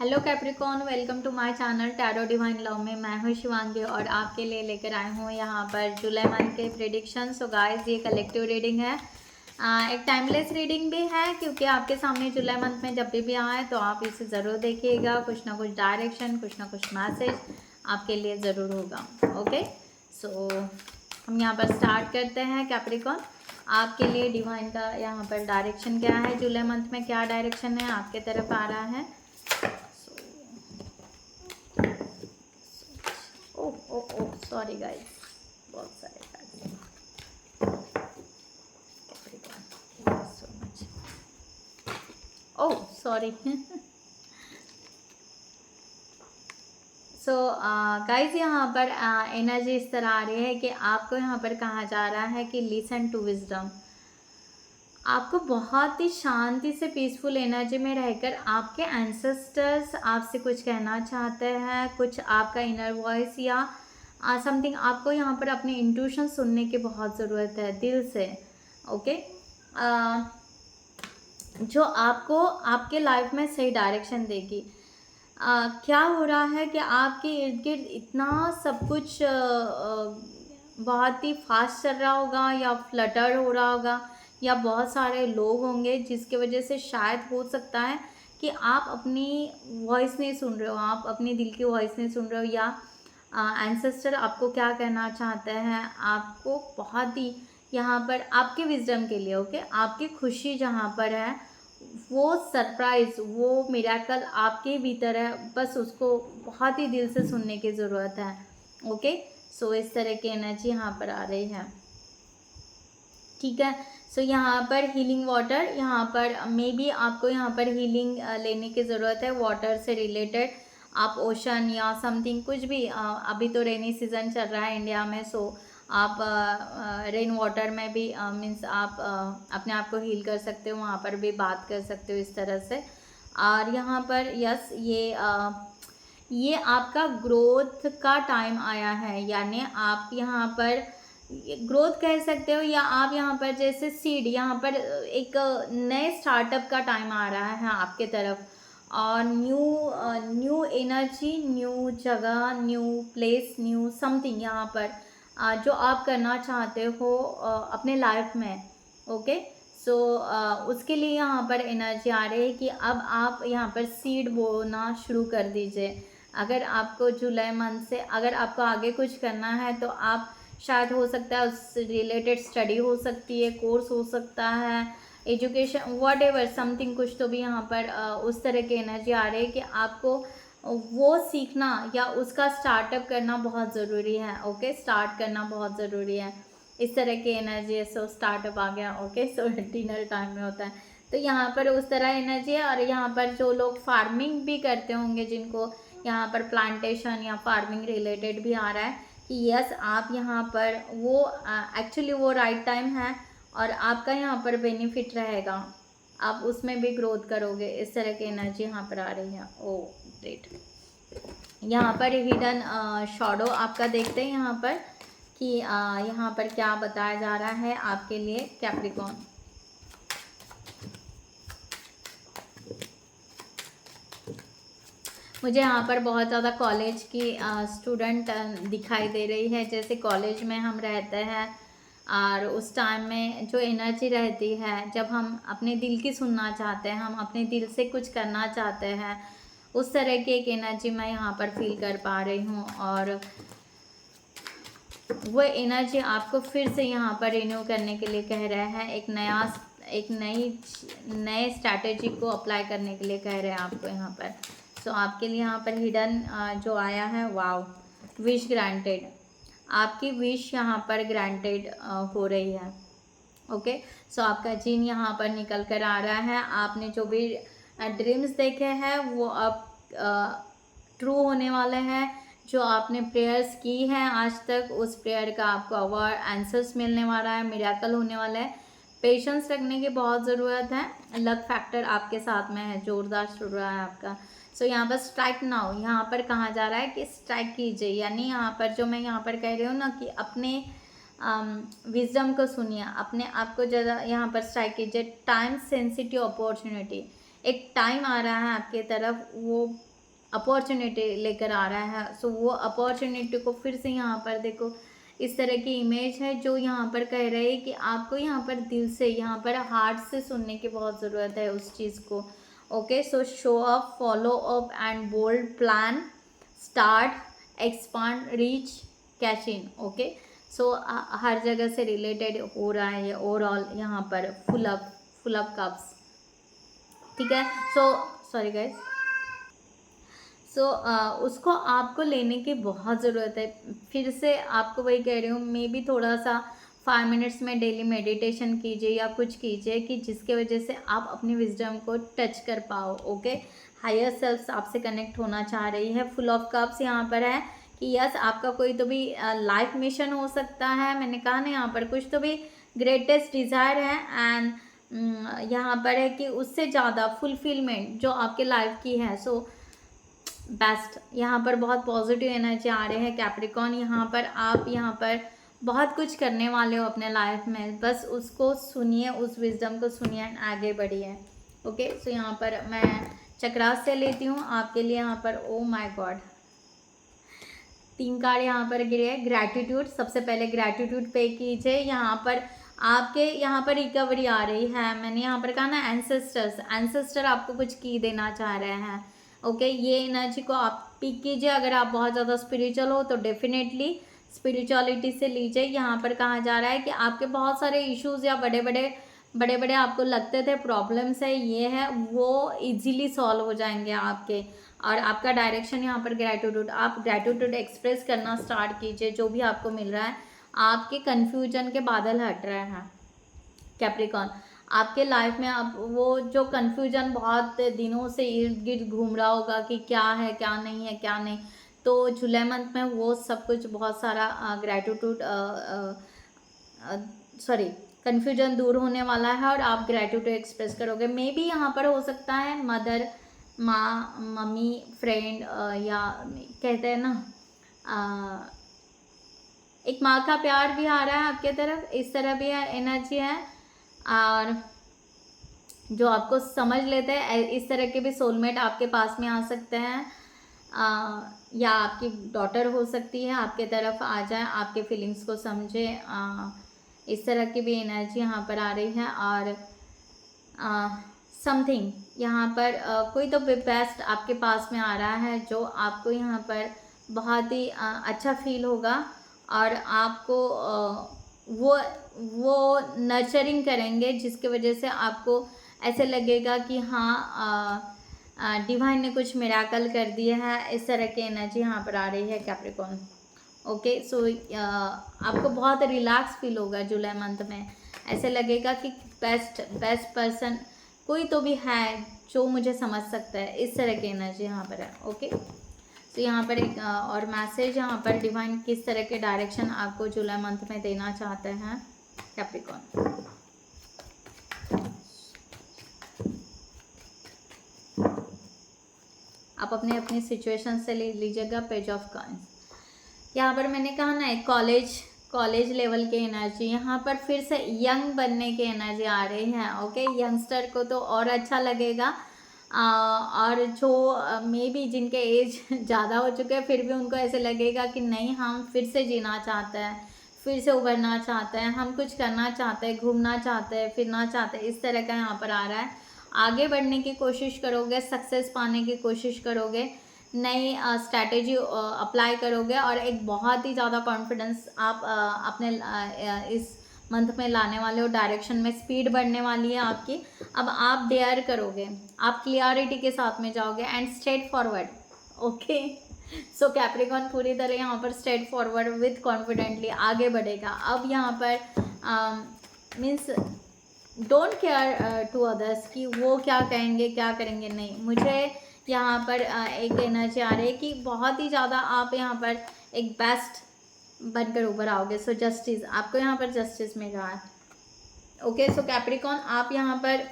Hello Capricorn, welcome to my channel tarot divine love में। मैं हूं शिवांगी और आपके लिए लेकर आई हूं यहाँ पर जुलाई मंथ के प्रेडिक्शन। सो गाइस, ये कलेक्टिव रीडिंग है, एक टाइमलेस रीडिंग भी है क्योंकि आपके सामने जुलाई मंथ में जब भी आए तो आप इसे ज़रूर देखिएगा। कुछ ना कुछ डायरेक्शन, कुछ ना कुछ मैसेज आपके लिए ज़रूर होगा। ओके, सो हम यहाँ पर स्टार्ट करते हैं। कैप्रिकॉन, आपके लिए डिवाइन का यहाँ पर डायरेक्शन क्या है? जुलाई मंथ में क्या डायरेक्शन है आपके तरफ आ रहा है? ओह सॉरी गाइस, बहुत सारे so much, oh sorry. So guys, यहाँ पर एनर्जी इस तरह आ रही है कि आपको यहाँ पर कहा जा रहा है कि लिसन टू विजडम। आपको बहुत ही शांति से पीसफुल एनर्जी में रहकर आपके एंसेस्टर्स आपसे कुछ कहना चाहते हैं, कुछ आपका इनर वॉइस या समथिंग आपको यहाँ पर अपनी इंट्यूशन सुनने की बहुत ज़रूरत है दिल से। ओके, जो आपको आपके लाइफ में सही डायरेक्शन देगी। क्या हो रहा है कि आपके इर्द गिर्द इतना सब कुछ बहुत ही फास्ट चल रहा होगा या फ्लटर हो रहा होगा या बहुत सारे लोग होंगे जिसकी वजह से शायद हो सकता है कि आप अपनी वॉइस नहीं सुन रहे हो, आप अपनी दिल की वॉइस नहीं सुन रहे हो, या एंसेस्टर आपको क्या कहना चाहते हैं। आपको बहुत ही यहाँ पर आपके विजडम के लिए, ओके, आपकी खुशी जहाँ पर है, वो सरप्राइज, वो मिरेकल आपके भीतर है, बस उसको बहुत ही दिल से सुनने की ज़रूरत है। ओके, सो इस तरह की एनर्जी यहाँ पर आ रही है। ठीक है, सो यहाँ पर हीलिंग वाटर, यहाँ पर मे बी आपको यहाँ पर हीलिंग लेने की ज़रूरत है वाटर से रिलेटेड। आप ओशन या समथिंग कुछ भी, अभी तो रेनी सीज़न चल रहा है इंडिया में, सो आप रेन वाटर में भी मीन्स आप अपने आप को हील कर सकते हो, वहाँ पर भी बात कर सकते हो इस तरह से। और यहाँ पर यस, ये आपका ग्रोथ का टाइम आया है, यानी आप यहाँ पर ग्रोथ कह सकते हो, या आप यहाँ पर जैसे सीड, यहाँ पर एक नए स्टार्टअप का टाइम आ रहा है आपके तरफ, और न्यू एनर्जी, न्यू जगह, न्यू प्लेस, न्यू समथिंग यहाँ पर जो आप करना चाहते हो अपने लाइफ में। ओके, सो उसके लिए यहाँ पर एनर्जी आ रही है कि अब आप यहाँ पर सीड बोना शुरू कर दीजिए। अगर आपको जुलाई मंथ से अगर आपको आगे कुछ करना है तो आप शायद, हो सकता है उस रिलेटेड स्टडी हो सकती है, कोर्स हो सकता है, एजुकेशन, वॉट एवर समथिंग, कुछ तो भी यहाँ पर उस तरह की एनर्जी आ रही है कि आपको वो सीखना या उसका स्टार्टअप करना बहुत ज़रूरी है। ओके, स्टार्ट करना बहुत ज़रूरी है, इस तरह की एनर्जी है। सो स्टार्टअप आ गया। ओके, सो डिनर टाइम में होता है तो यहाँ पर उस तरह एनर्जी है। और यहाँ पर जो लोग फार्मिंग भी करते होंगे, जिनको यहाँ पर प्लांटेशन या फार्मिंग रिलेटेड भी आ रहा है कि यस, आप यहाँ पर वो एक्चुअली वो राइट टाइम है और आपका यहाँ पर बेनिफिट रहेगा, आप उसमें भी ग्रोथ करोगे, इस तरह की एनर्जी यहाँ पर आ रही है। ओ ग्रेट, यहाँ पर हिडन शैडो आपका देखते हैं यहाँ पर कि यहाँ पर क्या बताया जा रहा है आपके लिए कैप्रिकॉन। मुझे यहाँ पर बहुत ज़्यादा कॉलेज की स्टूडेंट दिखाई दे रही है, जैसे कॉलेज में हम रहते हैं और उस टाइम में जो एनर्जी रहती है, जब हम अपने दिल की सुनना चाहते हैं, हम अपने दिल से कुछ करना चाहते हैं, उस तरह की एक एनर्जी मैं यहाँ पर फील कर पा रही हूँ। और वो एनर्जी आपको फिर से यहाँ पर रिन्यू करने के लिए कह रहे हैं, एक नए स्ट्रैटेजी को अप्लाई करने के लिए कह रहे हैं आपको यहाँ पर। सो आपके लिए यहाँ पर हिडन जो आया है, वाव, विश ग्रांटेड, आपकी विश यहाँ पर ग्रांटेड हो रही है। ओके, सो आपका जिन यहाँ पर निकल कर आ रहा है। आपने जो भी ड्रीम्स देखे हैं वो अब ट्रू होने वाले हैं। जो आपने प्रेयर्स की हैं आज तक, उस प्रेयर का आपको अवार्ड आंसर्स मिलने वाला है, मिरेकल होने वाला है। पेशेंस रखने की बहुत ज़रूरत है, लक फैक्टर आपके साथ में है, जोरदार शुरू रहा है आपका। सो यहाँ पर स्ट्राइक नाउ, यहाँ पर कहा जा रहा है कि स्ट्राइक कीजिए, यानी यहाँ पर जो मैं यहाँ पर कह रही हूँ ना कि अपने विजडम को सुनिए, अपने आप को ज़्यादा यहाँ पर स्ट्राइक कीजिए। टाइम सेंसिटिव अपॉर्चुनिटी, एक टाइम आ रहा है आपके तरफ, वो अपॉर्चुनिटी लेकर आ रहा है। सो वो अपॉर्चुनिटी को फिर से यहाँ पर देखो, इस तरह की इमेज है जो यहाँ पर कह रहे हैं कि आपको यहाँ पर दिल से, यहाँ पर हार्ट से सुनने की बहुत ज़रूरत है उस चीज़ को। Okay, so show up, follow up and bold plan, start, expand, reach, cash in. Okay, so हर जगह से रिलेटेड हो रहा है ये ओवरऑल यहाँ पर फुल अप कप्स। ठीक है, सो सॉरी गाइज, सो उसको आपको लेने की बहुत ज़रूरत है। फिर से आपको वही कह रही हूँ, मे बी थोड़ा सा 5 मिनट्स में डेली मेडिटेशन कीजिए या कुछ कीजिए कि जिसके वजह से आप अपनी विजडम को टच कर पाओ। ओके, हायर सेल्फ आपसे कनेक्ट होना चाह रही है। फुल ऑफ कप्स यहाँ पर है कि यस, आपका कोई तो भी लाइफ मिशन हो सकता है। मैंने कहा ना, यहाँ पर कुछ तो भी ग्रेटेस्ट डिज़ायर है एंड यहाँ पर है कि उससे ज़्यादा फुलफिलमेंट जो आपके लाइफ की है। सो बेस्ट, यहाँ पर बहुत पॉजिटिव एनर्जी आ रहे हैं कैप्रिकॉन। यहाँ पर आप यहाँ पर बहुत कुछ करने वाले हो अपने लाइफ में, बस उसको सुनिए, उस विजडम को सुनिए एंड आगे बढ़िए। ओके, सो यहाँ पर मैं चक्रास से लेती हूँ आपके लिए। यहाँ पर ओ माय गॉड, 3 कार्ड यहाँ पर गिरे हैं। ग्रैटिट्यूड, सबसे पहले ग्रैटिट्यूड पे कीजिए। यहाँ पर आपके यहाँ पर रिकवरी आ रही है। मैंने यहाँ पर कहा ना, एंसेस्टर आपको कुछ की देना चाह रहे हैं। ओके, ये एनर्जी को आप पिक कीजिए। अगर आप बहुत ज़्यादा स्पिरिचुअल हो तो डेफिनेटली स्पिरिचुअलिटी से लीजिए। यहाँ पर कहा जा रहा है कि आपके बहुत सारे इश्यूज़ या बड़े बड़े आपको लगते थे प्रॉब्लम्स है, ये है, वो इजीली सॉल्व हो जाएंगे आपके। और आपका डायरेक्शन यहाँ पर ग्रैटिट्यूड, आप ग्रैटिट्यूड एक्सप्रेस करना स्टार्ट कीजिए जो भी आपको मिल रहा है। आपके कन्फ्यूजन के बादल हट रहे हैं कैप्रिकॉन। आपके लाइफ में अब वो जो कन्फ्यूजन बहुत दिनों से इर्द गिर्द घूम रहा होगा कि क्या है क्या नहीं है क्या नहीं, तो जुलाई मंथ में वो सब कुछ बहुत सारा ग्रैटिट्यूड सॉरी कन्फ्यूजन दूर होने वाला है और आप ग्रैटिट्यूड एक्सप्रेस करोगे। मे बी यहाँ पर हो सकता है मदर, माँ, मम्मी, फ्रेंड, या कहते हैं ना एक माँ का प्यार भी आ रहा है आपके तरफ, इस तरह भी एनर्जी है। और जो आपको समझ लेते हैं, इस तरह के भी सोलमेट आपके पास में आ सकते हैं। या आपकी डॉटर हो सकती है, आपके तरफ आ जाए, आपके फीलिंग्स को समझे। इस तरह की भी एनर्जी यहाँ पर आ रही है। और समथिंग यहाँ पर कोई तो बेस्ट आपके पास में आ रहा है जो आपको यहाँ पर बहुत ही अच्छा फील होगा। और आपको वो नर्चरिंग करेंगे जिसकी वजह से आपको ऐसे लगेगा कि हाँ डिवाइन ने कुछ मिराकल कर दिया है। इस तरह की एनर्जी यहाँ पर आ रही है कैप्रिकॉन। ओके, सो आपको बहुत रिलैक्स फील होगा जुलाई मंथ में। ऐसे लगेगा कि बेस्ट पर्सन कोई तो भी है जो मुझे समझ सकता है। इस तरह की एनर्जी यहाँ पर है। ओके, तो यहाँ पर एक और मैसेज यहाँ पर डिवाइन किस तरह के डायरेक्शन आपको जुलाई मंथ में देना चाहते हैं कैप्रिकॉन। आप अपनी सिचुएशन से ले लीजिएगा पेज ऑफ कॉइंस। यहाँ पर मैंने कहा ना, एक कॉलेज लेवल की एनर्जी, यहाँ पर फिर से यंग बनने की एनर्जी आ रही है। ओके, यंगस्टर को तो और अच्छा लगेगा। और जो मे बी जिनके एज ज़्यादा हो चुके हैं फिर भी उनको ऐसे लगेगा कि नहीं, हम फिर से जीना चाहते हैं, फिर से उभरना चाहते हैं, हम कुछ करना चाहते हैं, घूमना चाहते हैं, फिरना चाहते हैं। इस तरह का यहाँ पर आ रहा है। आगे बढ़ने की कोशिश करोगे, सक्सेस पाने की कोशिश करोगे, नई स्ट्रैटेजी अप्लाई करोगे और एक बहुत ही ज़्यादा कॉन्फिडेंस आप अपने इस मंथ में लाने वाले हो। डायरेक्शन में स्पीड बढ़ने वाली है आपकी। अब आप डेयर करोगे, आप क्लियरिटी के साथ में जाओगे and straight forward. Okay, so Capricorn पूरी तरह यहाँ पर स्ट्रेट फॉरवर्ड विथ कॉन्फिडेंटली आगे बढ़ेगा। अब यहाँ पर means don't care to others कि वो क्या कहेंगे क्या करेंगे, नहीं। मुझे यहाँ पर एक एनर्जी आ रही है कि बहुत ही ज़्यादा आप यहाँ पर एक बेस्ट बनकर उभर आओगे। सो जस्टिस, आपको यहाँ पर जस्टिस मिल रहा है। ओके, सो कैप्रिकॉन आप यहाँ पर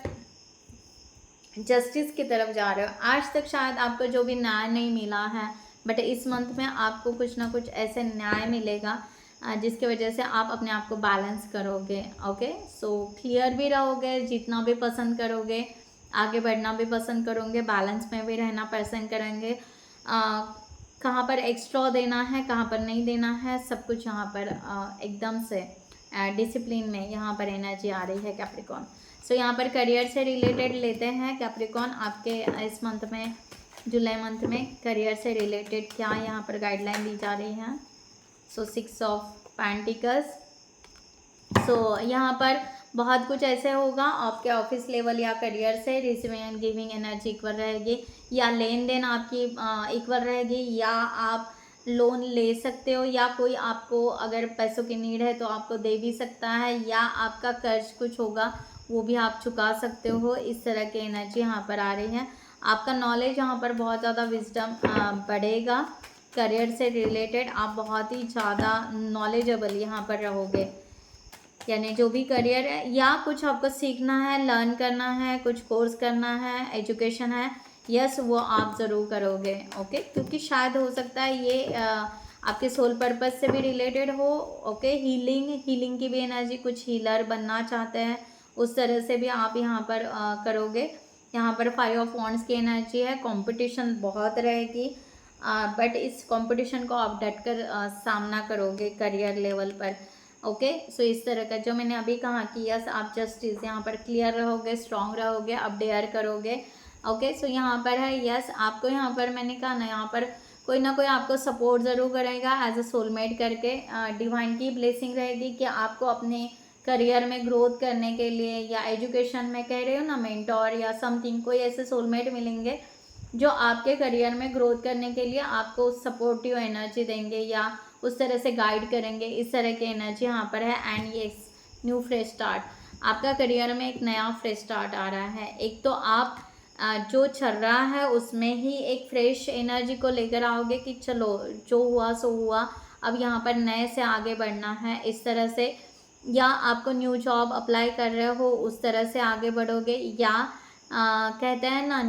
जस्टिस की तरफ जा रहे हो। आज तक शायद आपको जो भी न्याय नहीं मिला है, बट इस मंथ में आपको कुछ ना कुछ ऐसे न्याय मिलेगा जिसकी वजह से आप अपने आप को बैलेंस करोगे। ओके, सो क्लियर भी रहोगे, जीतना भी पसंद करोगे, आगे बढ़ना भी पसंद करोगे, बैलेंस में भी रहना पसंद करेंगे। कहाँ पर एक्स्ट्रा देना है, कहाँ पर नहीं देना है, सब कुछ यहाँ पर एकदम से डिसिप्लिन में यहाँ पर एनर्जी आ रही है कैप्रिकॉर्न। सो यहाँ पर करियर से रिलेटेड लेते हैं कैप्रिकॉर्न, आपके इस मंथ में, जुलाई मंथ में करियर से रिलेटेड क्या यहाँ पर गाइडलाइन दी जा रही है। सो 6 ऑफ पेंटिकल्स। सो यहाँ पर बहुत कुछ ऐसे होगा आपके ऑफिस लेवल या करियर से, receiving and giving energy equal रहेगी, या लेन देन आपकी इक्वल रहेगी, या आप लोन ले सकते हो, या कोई आपको अगर पैसों की नीड है तो आपको दे भी सकता है, या आपका कर्ज कुछ होगा वो भी आप चुका सकते हो। इस तरह की एनर्जी यहाँ पर आ रही है। आपका नॉलेज यहाँ पर बहुत ज़्यादा विजडम बढ़ेगा। करियर से रिलेटेड आप बहुत ही ज़्यादा नॉलेजेबल यहाँ पर रहोगे, यानी जो भी करियर है या कुछ आपको सीखना है, लर्न करना है, कुछ कोर्स करना है, एजुकेशन है, यस वो आप ज़रूर करोगे। ओके, क्योंकि शायद हो सकता है ये आपके सोल पर्पस से भी रिलेटेड हो। ओके, हीलिंग की भी एनर्जी, कुछ हीलर बनना चाहते हैं उस तरह से भी आप यहाँ पर करोगे। यहाँ पर 5 ऑफ वॉन्ड्स की एनर्जी है। कंपटीशन बहुत रहेगी, बट इस कंपटीशन को आप डट कर सामना करोगे करियर लेवल पर। ओके, सो इस तरह का जो मैंने अभी कहा कि यस आप जस्टिस यहाँ पर क्लियर रहोगे, स्ट्रांग रहोगे, आप डेयर करोगे। ओके, सो यहाँ पर है यस आपको, यहाँ पर मैंने कहा ना, यहाँ पर कोई ना कोई आपको सपोर्ट ज़रूर करेगा एज अ सोलमेट करके। डिवाइन की ब्लेसिंग रहेगी कि आपको अपने करियर में ग्रोथ करने के लिए, या एजुकेशन में कह रहे हो ना, मेंटोर या समथिंग, कोई ऐसे सोलमेट मिलेंगे जो आपके करियर में ग्रोथ करने के लिए आपको सपोर्टिव एनर्जी देंगे या उस तरह से गाइड करेंगे। इस तरह की एनर्जी यहाँ पर है। एंड ये न्यू फ्रेश स्टार्ट, आपका करियर में एक नया फ्रेश स्टार्ट आ रहा है। एक तो आप जो चल रहा है उसमें ही एक फ्रेश एनर्जी को लेकर आओगे कि चलो जो हुआ सो हुआ, अब यहाँ पर नए से आगे बढ़ना है, इस तरह से। या आपको न्यू जॉब अप्लाई कर रहे हो उस तरह से आगे बढ़ोगे, या कहते हैं ना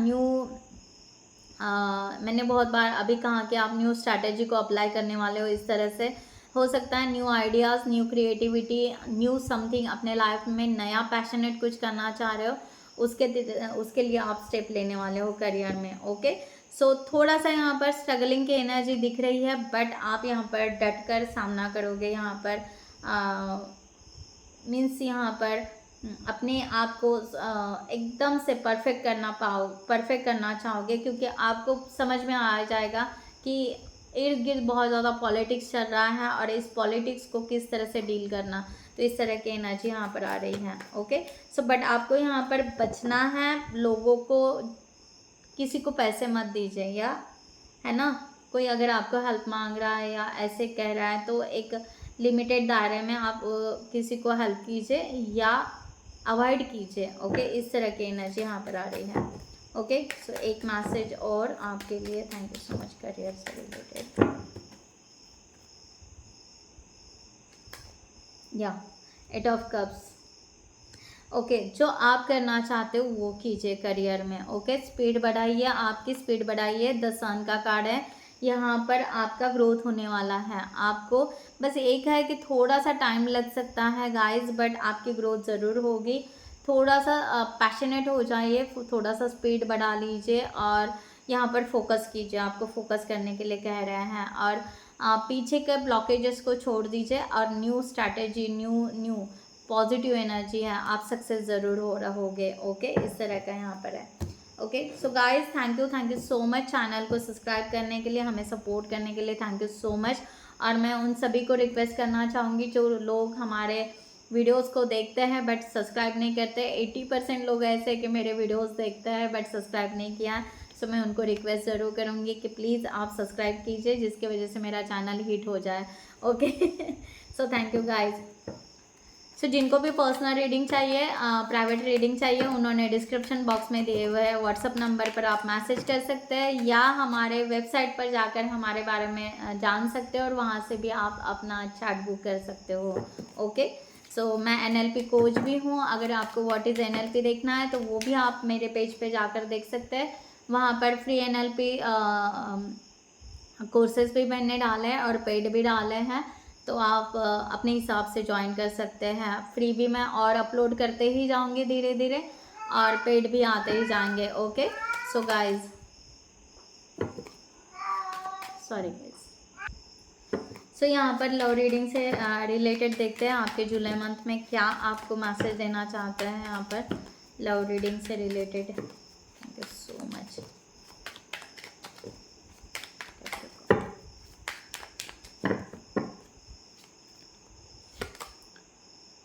मैंने बहुत बार अभी कहा कि आप न्यू स्ट्रैटेजी को अप्लाई करने वाले हो। इस तरह से हो सकता है new ideas, new creativity, new something अपने लाइफ में नया पैशनेट कुछ करना चाह रहे हो, उसके लिए आप स्टेप लेने वाले हो करियर में। ओके, सो थोड़ा सा यहाँ पर स्ट्रगलिंग की एनर्जी दिख रही है, बट आप यहाँ पर डट कर सामना करोगे। यहाँ पर मीन्स यहाँ पर अपने आप को एकदम से परफेक्ट करना चाहोगे, क्योंकि आपको समझ में आ जाएगा कि इर्द गिर्द बहुत ज़्यादा पॉलिटिक्स चल रहा है और इस पॉलिटिक्स को किस तरह से डील करना। तो इस तरह की एनर्जी यहाँ पर आ रही है। ओके, सो बट आपको यहाँ पर बचना है, लोगों को, किसी को पैसे मत दीजिए, या है ना, कोई अगर आपको हेल्प मांग रहा है या ऐसे कह रहा है तो एक लिमिटेड दायरे में आप किसी को हेल्प कीजिए या अवॉइड कीजिए। ओके, इस तरह की एनर्जी यहाँ पर आ रही है। ओके, सो एक मैसेज और आपके लिए। Thank you so much career से रिलेटेड। या 8 ऑफ कप्स। ओके, जो आप करना चाहते हो वो कीजिए करियर में। ओके, स्पीड बढ़ाइए, आपकी स्पीड बढ़ाइए। 10 सन का कार्ड है, यहाँ पर आपका ग्रोथ होने वाला है। आपको बस एक है कि थोड़ा सा टाइम लग सकता है गाइस, बट आपकी ग्रोथ ज़रूर होगी। थोड़ा सा पैशनेट हो जाइए, थोड़ा सा स्पीड बढ़ा लीजिए और यहाँ पर फोकस कीजिए। आपको फोकस करने के लिए कह रहे हैं, और पीछे के ब्लॉकेजेस को छोड़ दीजिए और new strategy, new positive energy है, आप सक्सेस ज़रूर हो रहोगे। ओके, इस तरह का यहाँ पर है। Okay, so guys thank you so much channel को सब्सक्राइब करने के लिए, हमें सपोर्ट करने के लिए थैंक यू सो मच। और मैं उन सभी को रिक्वेस्ट करना चाहूँगी जो लोग हमारे वीडियोस को देखते हैं बट सब्सक्राइब नहीं करते। 80% लोग ऐसे कि मेरे वीडियोस देखते हैं बट सब्सक्राइब नहीं किया है, सो मैं उनको रिक्वेस्ट ज़रूर करूँगी कि प्लीज़ आप सब्सक्राइब कीजिए, जिसकी वजह से मेरा चैनल हिट हो जाए। Okay, so thank you guys. So जिनको भी पर्सनल रीडिंग चाहिए, प्राइवेट रीडिंग चाहिए, उन्होंने डिस्क्रिप्शन बॉक्स में दिए हुए व्हाट्सअप नंबर पर आप मैसेज कर सकते हैं, या हमारे वेबसाइट पर जाकर हमारे बारे में जान सकते हो और वहाँ से भी आप अपना चैट बुक कर सकते हो। ओके, सो मैं NLP कोच भी हूँ। अगर आपको व्हाट इज़ NLP देखना है तो वो भी आप मेरे पेज पे जाकर देख सकते हैं। वहाँ पर फ्री NLP कोर्सेज भी मैंने डाले हैं और पेड भी डाले हैं, तो आप अपने हिसाब से ज्वाइन कर सकते हैं। फ्री भी मैं और अपलोड करते ही जाऊंगी धीरे धीरे, और पेड भी आते ही जाएंगे। Okay, so guys sorry guys. So यहाँ पर लव रीडिंग से रिलेटेड देखते हैं आपके जुलाई मंथ में क्या आपको मैसेज देना चाहते हैं यहाँ पर लव रीडिंग से related. Thank you so much.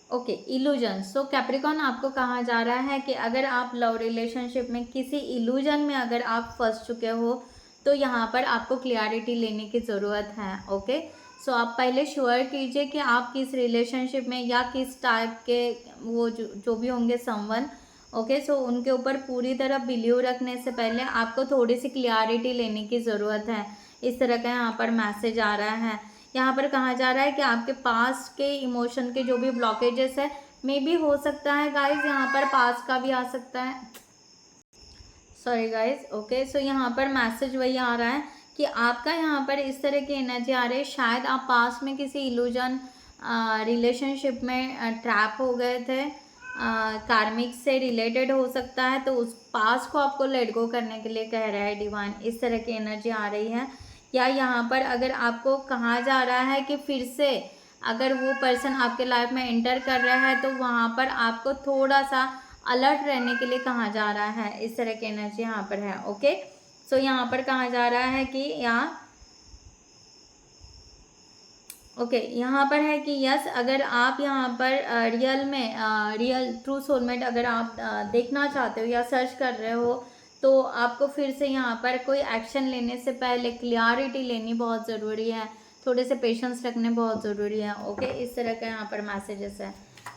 Okay, illusion. So Capricorn, आपको कहा जा रहा है कि अगर आप लव रिलेशनशिप में किसी इल्यूजन में अगर आप फंस चुके हो तो यहाँ पर आपको क्लियरिटी लेने की ज़रूरत है। ओके, सो आप पहले श्योर कीजिए कि आप किस रिलेशनशिप में या किस टाइप के वो जो भी होंगे समवन। ओके, सो उनके ऊपर पूरी तरह बिलीव रखने से पहले आपको थोड़ी सी क्लियरिटी लेने की ज़रूरत है। इस तरह का यहाँ पर मैसेज आ रहा है। यहाँ पर कहा जा रहा है कि आपके पास्ट के इमोशन के जो भी ब्लॉकेजेस है मे भी हो सकता है गाइज, यहाँ पर पास्ट का भी आ सकता है। Sorry guys. ओके, सो यहाँ पर मैसेज वही आ रहा है कि आपका यहाँ पर इस तरह की एनर्जी आ रही है, शायद आप पास्ट में किसी इल्यूजन रिलेशनशिप में ट्रैप हो गए थे, कार्मिक से रिलेटेड हो सकता है, तो उस पास्ट को आपको लेट गो करने के लिए कह रहा है डिवाइन। इस तरह की एनर्जी आ रही है। या यहाँ पर अगर आपको कहा जा रहा है कि फिर से अगर वो पर्सन आपके लाइफ में एंटर कर रहा है तो वहाँ पर आपको थोड़ा सा अलर्ट रहने के लिए कहा जा रहा है। इस तरह की एनर्जी यहाँ पर है। ओके, सो यहाँ पर कहा जा रहा है कि यहाँ पर है कि यस, अगर आप यहाँ पर रियल में रियल ट्रू सोलमेट अगर आप देखना चाहते हो या सर्च कर रहे हो तो आपको फिर से यहाँ पर कोई एक्शन लेने से पहले क्लियरिटी लेनी बहुत ज़रूरी है, थोड़े से पेशेंस रखने बहुत ज़रूरी है। ओके, इस तरह का यहाँ पर मैसेजेस है,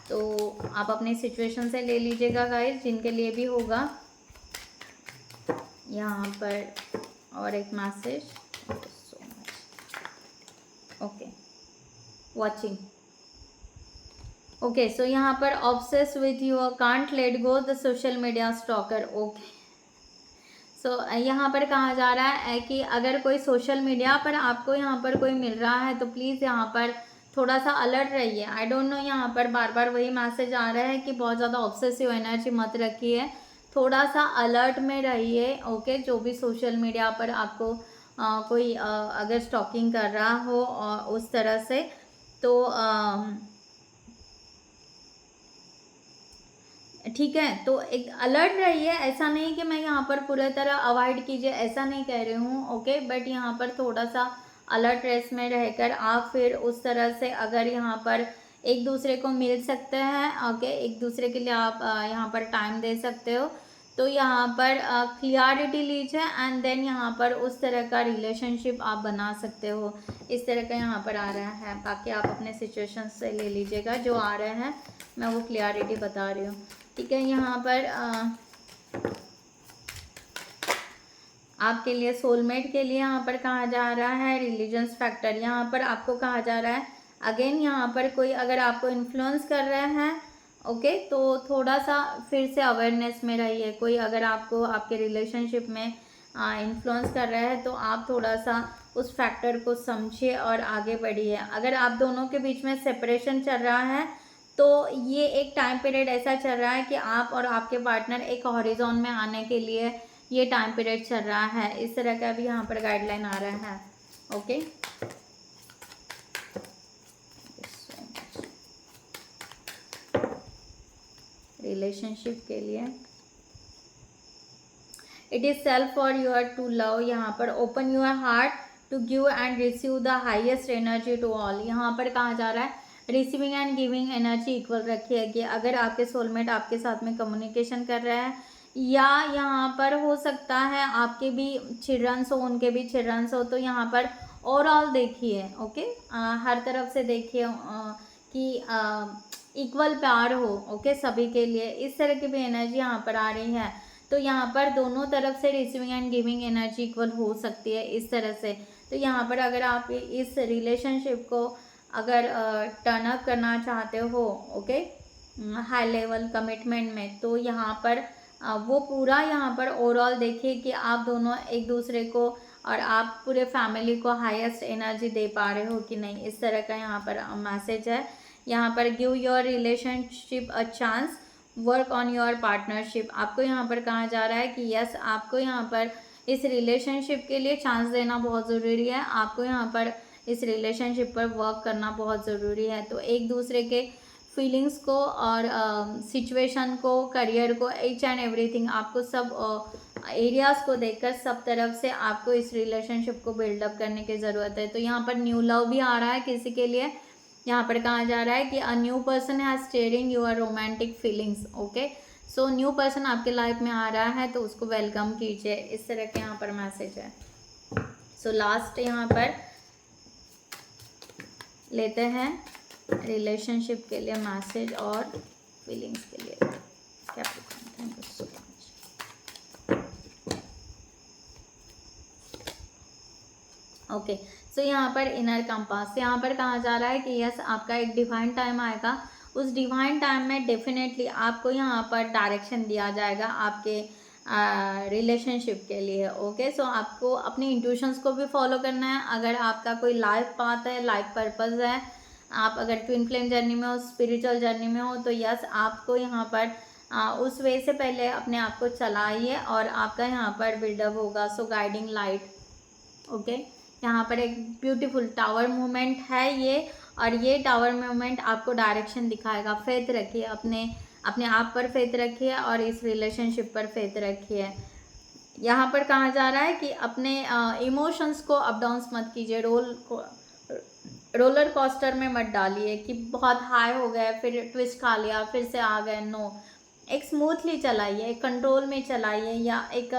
तो आप अपनी सिचुएशन से ले लीजिएगा गाइस, जिनके लिए भी होगा। यहाँ पर और एक message. So much. Okay, watching. Okay, so यहाँ पर obsess with you, can't let go the social media stalker. Okay, so यहाँ पर कहा जा रहा है कि अगर कोई सोशल मीडिया पर आपको यहाँ पर कोई मिल रहा है तो प्लीज़ यहाँ पर थोड़ा सा अलर्ट रहिए। आई डोंट नो, यहाँ पर बार बार वही मैसेज आ रहा है कि बहुत ज़्यादा ऑब्सेसिव एनर्जी मत रखिए, थोड़ा सा अलर्ट में रहिए। ओके, जो भी सोशल मीडिया पर आपको कोई अगर स्टॉकिंग कर रहा हो उस तरह से, तो ठीक है, तो एक अलर्ट रहिए। ऐसा नहीं कि मैं यहाँ पर पूरी तरह अवॉइड कीजिए, ऐसा नहीं कह रही हूँ। ओके, बट यहाँ पर थोड़ा सा अलर्ट रेस में रहकर आप फिर उस तरह से अगर यहाँ पर एक दूसरे को मिल सकते हैं, ओके, एक दूसरे के लिए आप यहाँ पर टाइम दे सकते हो, तो यहाँ पर क्लियरिटी लीजिए एंड देन यहाँ पर उस तरह का रिलेशनशिप आप बना सकते हो। इस तरह का यहाँ पर आ रहा है। बाकी आप अपने सिचुएशन से ले लीजिएगा, जो आ रहे हैं मैं वो क्लियरिटी बता रही हूँ। ठीक है, यहाँ पर आपके लिए सोलमेट के लिए यहाँ पर कहा जा रहा है रिलीजन्स फैक्टर। यहाँ पर आपको कहा जा रहा है अगेन, यहाँ पर कोई अगर आपको इन्फ्लुएंस कर रहे हैं, ओके, तो थोड़ा सा फिर से अवेयरनेस में रहिए। कोई अगर आपको आपके रिलेशनशिप में इन्फ्लुएंस कर रहा है तो आप थोड़ा सा उस फैक्टर को समझिए और आगे बढ़िए। अगर आप दोनों के बीच में सेपरेशन चल रहा है तो ये एक टाइम पीरियड ऐसा चल रहा है कि आप और आपके पार्टनर एक हॉरिजॉन में आने के लिए ये टाइम पीरियड चल रहा है। इस तरह का भी यहाँ पर गाइडलाइन आ रहा है। ओके, रिलेशनशिप के लिए it is self for your to love. यहाँ पर open your heart to give and receive the highest energy to all. यहाँ पर कहा जा रहा है receiving and giving energy equal रखिए कि अगर आपके सोलमेट आपके साथ में कम्युनिकेशन कर रहे हैं या यहाँ पर हो सकता है आपके भी चिल्ड्रंस हो, उनके भी चिल्ड्रंस हो, तो यहाँ पर ओवरऑल देखिए। ओके, हर तरफ से देखिए कि इक्वल प्यार हो। ओके, सभी के लिए इस तरह की भी एनर्जी यहाँ पर आ रही है। तो यहाँ पर दोनों तरफ से receiving and giving energy equal हो सकती है इस तरह से। तो यहाँ पर अगर आप इस रिलेशनशिप को अगर टर्न अप करना चाहते हो, ओके, हाई लेवल कमिटमेंट में, तो यहाँ पर वो पूरा यहाँ पर ओवरऑल देखिए कि आप दोनों एक दूसरे को और आप पूरे फैमिली को हाईएस्ट एनर्जी दे पा रहे हो कि नहीं। इस तरह का यहाँ पर मैसेज है। यहाँ पर give your relationship a chance, work on your partnership. आपको यहाँ पर कहा जा रहा है कि यस, आपको यहाँ पर इस रिलेशनशिप के लिए चांस देना बहुत ज़रूरी है। आपको यहाँ पर इस रिलेशनशिप पर वर्क करना बहुत ज़रूरी है। तो एक दूसरे के फीलिंग्स को और सिचुएशन को, करियर को, ईच एंड एवरीथिंग आपको सब एरियाज़ को देखकर सब तरफ से आपको इस रिलेशनशिप को बिल्डअप करने की ज़रूरत है। तो यहाँ पर न्यू लव भी आ रहा है किसी के लिए। यहाँ पर कहा जा रहा है कि a new person has steering your romantic feelings. Okay, so new person आपके लाइफ में आ रहा है तो उसको वेलकम कीजिए, इस तरह के यहाँ पर मैसेज है। सो लास्ट यहाँ पर लेते हैं रिलेशनशिप के लिए मैसेज और फीलिंग्स के लिए। Capricorn, thank you so much. Okay, so यहाँ पर इनर कंपास, यहाँ पर कहा जा रहा है कि यस आपका एक डिवाइन टाइम आएगा। उस डिवाइन टाइम में डेफिनेटली आपको यहाँ पर डायरेक्शन दिया जाएगा आपके रिलेशनशिप के लिए। ओके, सो आपको अपनी इंट्यूशंस को भी फॉलो करना है। अगर आपका कोई लाइफ पाथ है, लाइफ पर्पस है, आप अगर ट्विन फ्लेम जर्नी में हो, स्पिरिचुअल जर्नी में हो, तो यस आपको यहाँ पर उस वे से पहले अपने आप को चलाइए और आपका यहाँ पर बिल्डअप होगा। सो गाइडिंग लाइट। ओके, यहाँ पर एक ब्यूटीफुल टावर मूवमेंट है ये, और ये टावर मूवमेंट आपको डायरेक्शन दिखाएगा। फेथ रखिए, अपने आप पर फेथ रखिए और इस रिलेशनशिप पर फेथ रखिए। यहाँ पर कहा जा रहा है कि अपने इमोशंस को अप डाउन्स मत कीजिए, रोलर कोस्टर में मत डालिए कि बहुत हाई हो गए फिर ट्विस्ट खा लिया फिर से आ गए। नो, एक स्मूथली चलाइए, एक कंट्रोल में चलाइए, या एक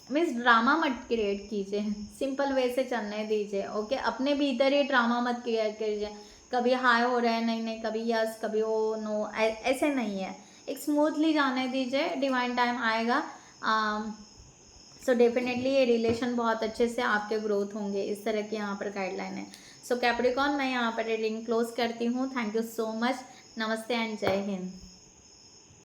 मीन्स ड्रामा मत क्रिएट कीजिए, सिंपल वे से चलने दीजिए। ओके, अपने भीतर ही ड्रामा मत क्रिएट कीजिए, कभी हाई हो रहा है, नहीं नहीं, कभी यस, कभी ओ नो, ऐसे नहीं है। एक स्मूथली जाने दीजिए, डिवाइन टाइम आएगा। सो डेफिनेटली ये रिलेशन बहुत अच्छे से आपके ग्रोथ होंगे, इस तरह की यहाँ पर गाइडलाइन है। सो कैप्रिकॉर्न, मैं यहाँ पर रीडिंग क्लोज करती हूँ। Thank you so much. नमस्ते एंड जय हिंद।